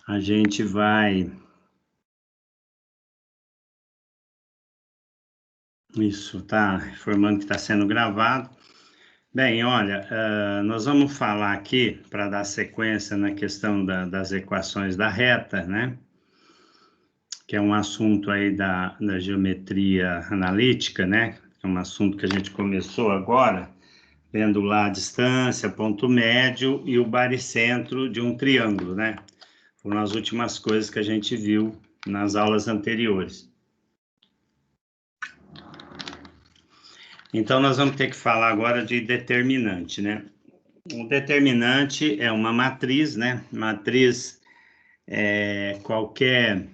a gente vai... Isso, tá informando que está sendo gravado. Bem, olha, nós vamos falar aqui, para dar sequência na questão das equações da reta, né? Que é um assunto aí da geometria analítica, né? É um assunto que a gente começou agora, vendo lá a distância, ponto médio e o baricentro de um triângulo, né? Foram as últimas coisas que a gente viu nas aulas anteriores. Então, nós vamos ter que falar agora de determinante, né? O determinante é uma matriz, né? Matriz é qualquer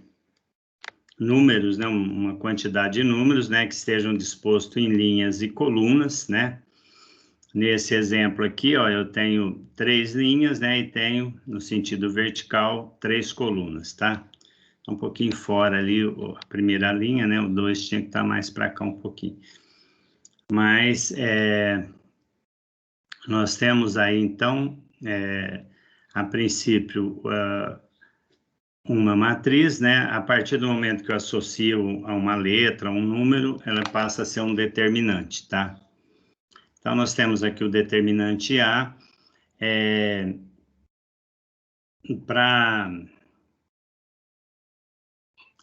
números, né? Uma quantidade de números, né? Que estejam dispostos em linhas e colunas, né? Nesse exemplo aqui, ó, eu tenho 3 linhas, né? E tenho, no sentido vertical, 3 colunas, tá? Um pouquinho fora ali a primeira linha, né? O 2 tinha que estar mais para cá um pouquinho. Mas nós temos aí, então, a princípio, uma matriz, né? A partir do momento que eu associo a uma letra, a um número, ela passa a ser um determinante, tá? Então, nós temos aqui o determinante A. Para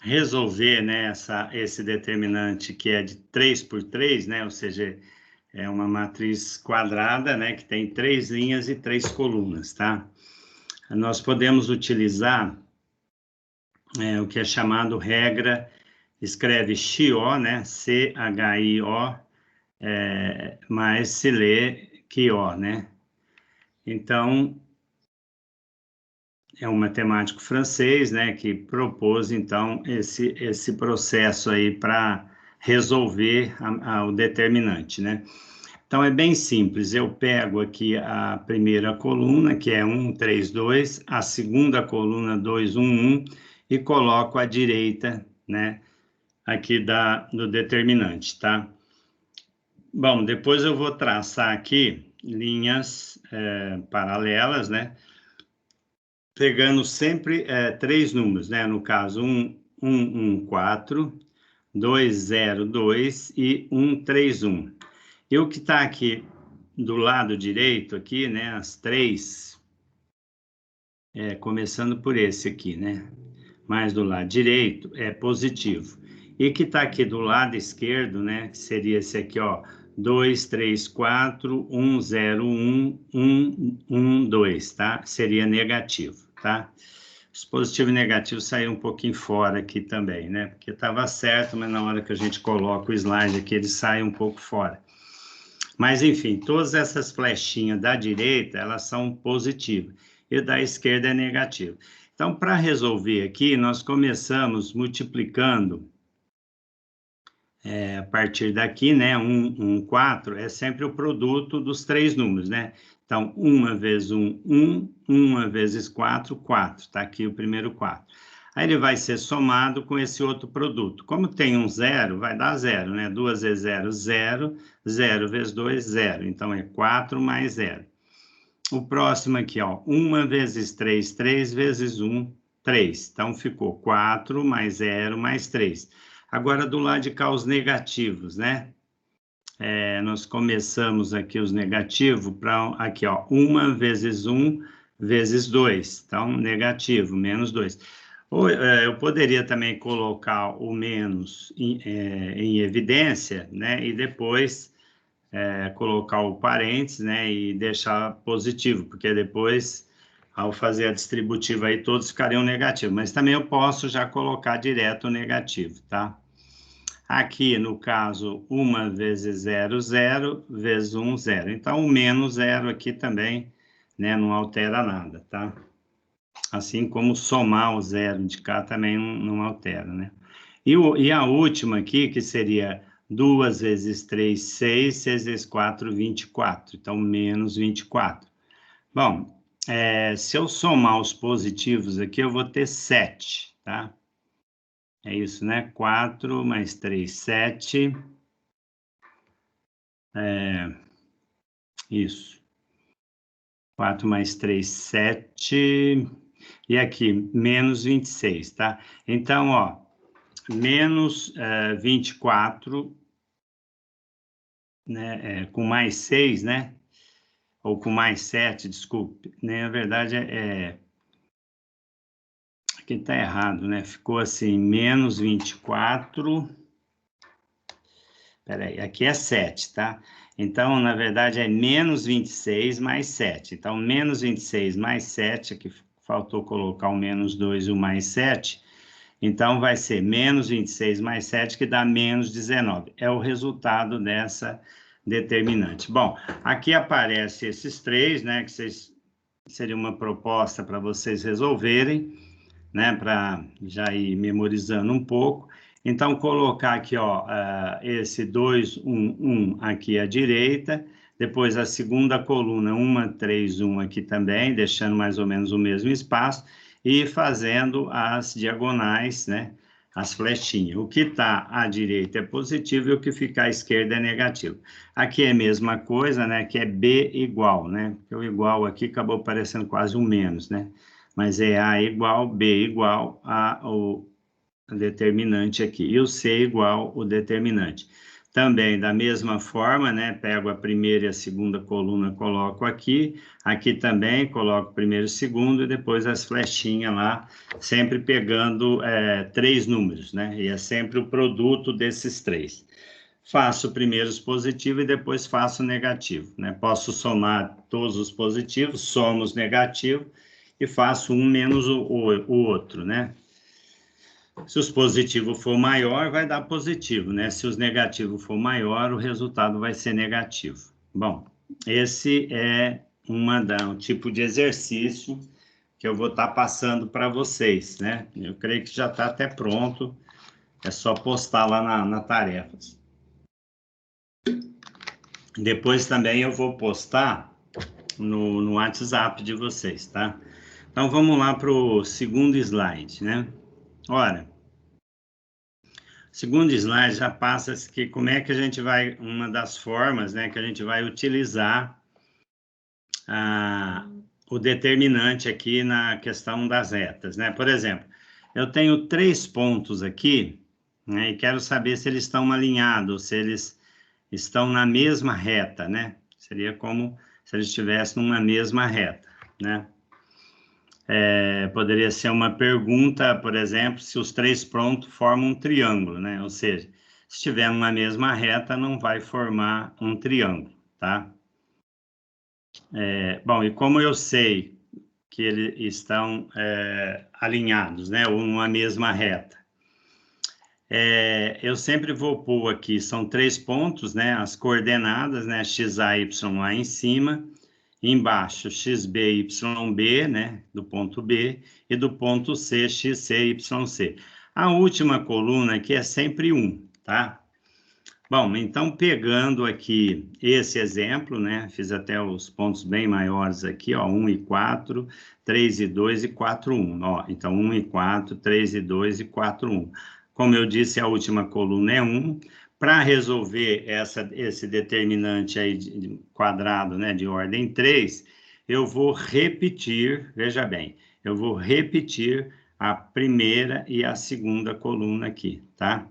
resolver, né, esse determinante que é de 3 por 3, né? Ou seja, é uma matriz quadrada, né? Que tem 3 linhas e 3 colunas, tá? Nós podemos utilizar o que é chamado regra, escreve XO, né? CHIO, mas se lê QO, né? Então, é um matemático francês, né? Que propôs, então, esse processo aí para resolver o determinante, né? Então, é bem simples. Eu pego aqui a primeira coluna, que é 1, 3, 2, a segunda coluna, 2, 1, 1, e coloco à direita, né, aqui do determinante, tá? Bom, depois eu vou traçar aqui linhas paralelas, né, pegando sempre 3 números, né, no caso 1, 1, 1, 4, 2, 0, 2 e 1, 3, 1. E o que está aqui do lado direito, aqui, né, as 3, começando por esse aqui, né, mais do lado direito, é positivo. E que está aqui do lado esquerdo, né, que seria esse aqui, ó, 2, 3, 4, 1, 0, 1, 1, 1, 2, tá? Seria negativo, tá? Os positivos e negativos saíram um pouquinho fora aqui também, né? Porque estava certo, mas na hora que a gente coloca o slide aqui, ele sai um pouco fora. Mas, enfim, todas essas flechinhas da direita, elas são positivas, e da esquerda é negativa. Então, para resolver aqui, nós começamos multiplicando, a partir daqui, né, 1, 4, é sempre o produto dos 3 números, né? Então, 1 vezes 1, 1, 1 vezes 4, 4, está aqui o primeiro 4. Aí ele vai ser somado com esse outro produto. Como tem um zero, vai dar zero, né? 2 vezes 0, 0. 0 vezes 2, 0. Então, é 4 mais 0. O próximo aqui, ó, 1 vezes 3, 3 vezes 1, 3. Então, ficou 4 mais 0 mais 3. Agora, do lado de cá, os negativos, né? Nós começamos aqui os negativos para, aqui, ó, 1 vezes 1 vezes 2. Então, negativo, menos 2. Ou, eu poderia também colocar o menos em evidência, né? E depois colocar o parênteses, né? E deixar positivo, porque depois, ao fazer a distributiva aí, todos ficariam negativos. Mas também eu posso já colocar direto o negativo, tá? Aqui, no caso, 1 vezes 0, 0, vezes 1, 0. Então, o menos 0 aqui também, né, não altera nada, tá? Assim como somar o 0 de cá também não altera, né? E a última aqui, que seria 2 vezes 3, 6, 6 vezes 4, 24. Então, menos 24. Bom, se eu somar os positivos aqui, eu vou ter 7, tá? É isso, né? 4 mais 3, 7. Isso. 4 mais 3, 7. e aqui menos 26, tá? Então, ó, menos 24, né, com mais 6, né? Ou com mais 7, desculpe, né? Na verdade, aqui está errado, né? Ficou assim, menos 24. Peraí, aqui é 7, tá? Então, na verdade, é menos 26 mais 7. Então, menos 26 mais 7, aqui faltou colocar o menos 2 e o mais 7. Então, vai ser menos 26 mais 7, que dá menos 19. É o resultado dessa determinante. Bom, aqui aparece esses três, né? Que seria uma proposta para vocês resolverem, né? Para já ir memorizando um pouco. Então, colocar aqui, ó, esse 2, 1, 1 aqui à direita, depois a segunda coluna, 1, 3, 1 aqui também, deixando mais ou menos o mesmo espaço, e fazendo as diagonais, né? As flechinhas. O que está à direita é positivo e o que fica à esquerda é negativo. Aqui é a mesma coisa, né? Que é B igual, né? Porque o igual aqui acabou parecendo quase um menos, né? Mas é A igual, B igual a o determinante aqui, e o C igual o determinante. Também, da mesma forma, né, pego a primeira e a segunda coluna, coloco aqui, aqui também coloco o primeiro e o segundo, e depois as flechinhas lá, sempre pegando 3 números, né, e é sempre o produto desses 3. Faço primeiro os positivos e depois faço o negativo, né, posso somar todos os positivos, somo os negativos, e faço um menos o outro, né. Se os positivos for maior, vai dar positivo, né? Se os negativos for maior, o resultado vai ser negativo. Bom, esse é um tipo de exercício que eu vou estar passando para vocês, né? Eu creio que já está até pronto, é só postar lá na tarefas. Depois também eu vou postar no WhatsApp de vocês, tá? Então vamos lá para o segundo slide, né? Ora, segundo slide já passa que como é que a gente vai, uma das formas, né, que a gente vai utilizar o determinante aqui na questão das retas, né? Por exemplo, eu tenho 3 pontos aqui, né, e quero saber se eles estão alinhados, se eles estão na mesma reta, né? Seria como se eles estivessem numa mesma reta, né? Poderia ser uma pergunta, por exemplo, se os 3 pontos formam um triângulo, né? Ou seja, se estiver numa mesma reta, não vai formar um triângulo, tá? Bom, e como eu sei que eles estão alinhados, né? Ou numa mesma reta, eu sempre vou pôr aqui, são 3 pontos, né? As coordenadas, né? X, A, Y lá em cima, embaixo XB, YB, né, do ponto B, e do ponto C, XC, YC. A última coluna aqui é sempre 1, tá? Bom, então pegando aqui esse exemplo, né, fiz até os pontos bem maiores aqui, ó, 1 e 4, 3 e 2 e 4, 1, ó, então 1 e 4, 3 e 2 e 4, 1. Como eu disse, a última coluna é 1, para resolver esse determinante aí de quadrado, né, de ordem 3, eu vou repetir, veja bem, eu vou repetir a primeira e a segunda coluna aqui, tá?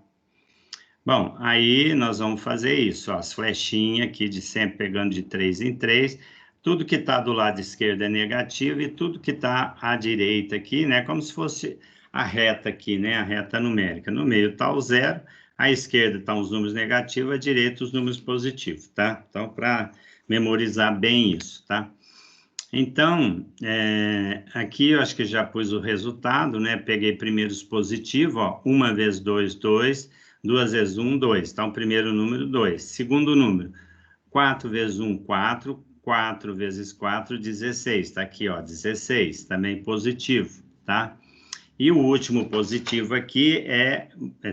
Bom, aí nós vamos fazer isso, ó, as flechinhas aqui de sempre pegando de 3 em 3, tudo que está do lado esquerdo é negativo e tudo que está à direita aqui, né, como se fosse a reta aqui, né, a reta numérica. No meio está o zero, à esquerda estão os números negativos, à direita os números positivos, tá? Então, para memorizar bem isso, tá? Então, aqui eu acho que já pus o resultado, né? Peguei primeiro os positivos, ó, 1 vezes 2, 2, 2 vezes 1, 2. Então, primeiro número, 2. Segundo número, 4 vezes 1, 4. 4 vezes 4, 16. Está aqui, ó, 16. Também positivo, tá? E o último positivo aqui é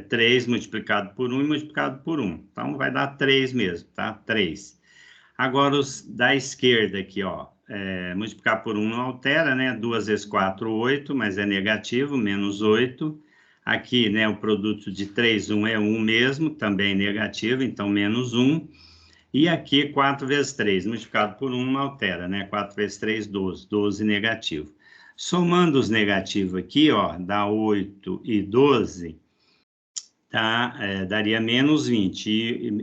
3 multiplicado por 1 e multiplicado por 1. Então, vai dar 3 mesmo, tá? 3. Agora, os da esquerda aqui, ó, multiplicar por 1 não altera, né? 2 vezes 4, 8, mas é negativo, menos 8. Aqui, né, o produto de 3, 1 é 1 mesmo, também negativo, então menos 1. E aqui, 4 vezes 3, multiplicado por 1 não altera, né? 4 vezes 3, 12, 12 negativo. Somando os negativos aqui, ó, dá 8 e 12, daria menos 20,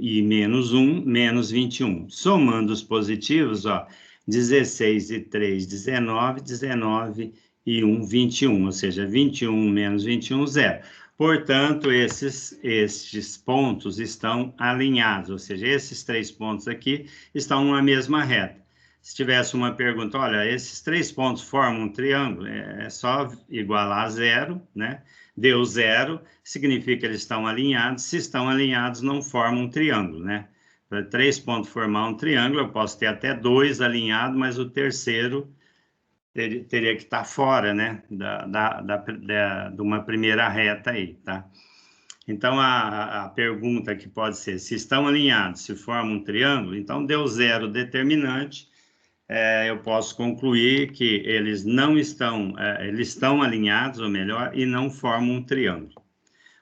e menos 1, menos 21. Somando os positivos, ó, 16 e 3, 19, 19 e 1, 21, ou seja, 21 menos 21, 0. Portanto, estes pontos estão alinhados, ou seja, esses 3 pontos aqui estão numa mesma reta. Se tivesse uma pergunta, olha, esses 3 pontos formam um triângulo, é só igualar a 0, né? Deu 0, significa que eles estão alinhados. Se estão alinhados, não formam um triângulo, né? Para 3 pontos formar um triângulo, eu posso ter até 2 alinhados, mas o terceiro teria que estar fora, né? De uma primeira reta aí, tá? Então, a pergunta que pode ser, se estão alinhados, se formam um triângulo, então deu 0 determinante, eu posso concluir que eles não estão, eles estão alinhados, ou melhor, e não formam um triângulo.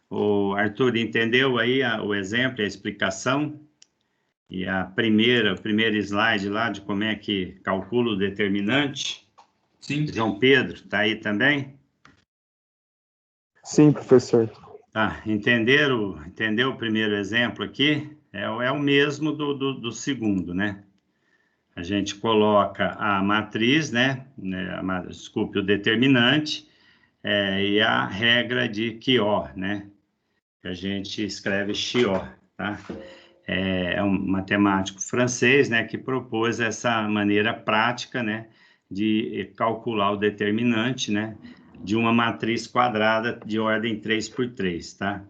O Arthur, entendeu aí o exemplo, a explicação? E o primeiro slide lá de como é que calcula o determinante? Sim. João Pedro, está aí também? Sim, professor. Tá, entendeu o primeiro exemplo aqui? É o mesmo do segundo, né? A gente coloca a matriz, né? Desculpe, o determinante, e a regra de Quió, né? Que a gente escreve Chió, tá? É um matemático francês, né? Que propôs essa maneira prática, né? De calcular o determinante, né? De uma matriz quadrada de ordem 3×3, tá?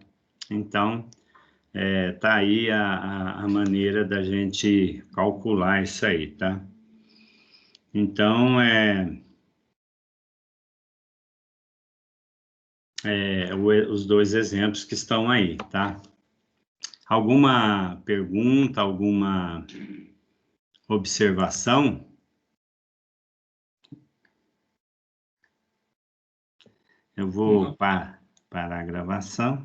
Então, tá aí a maneira da gente calcular isso aí, tá? Então, os 2 exemplos que estão aí, tá? Alguma pergunta, alguma observação? Eu vou parar a gravação.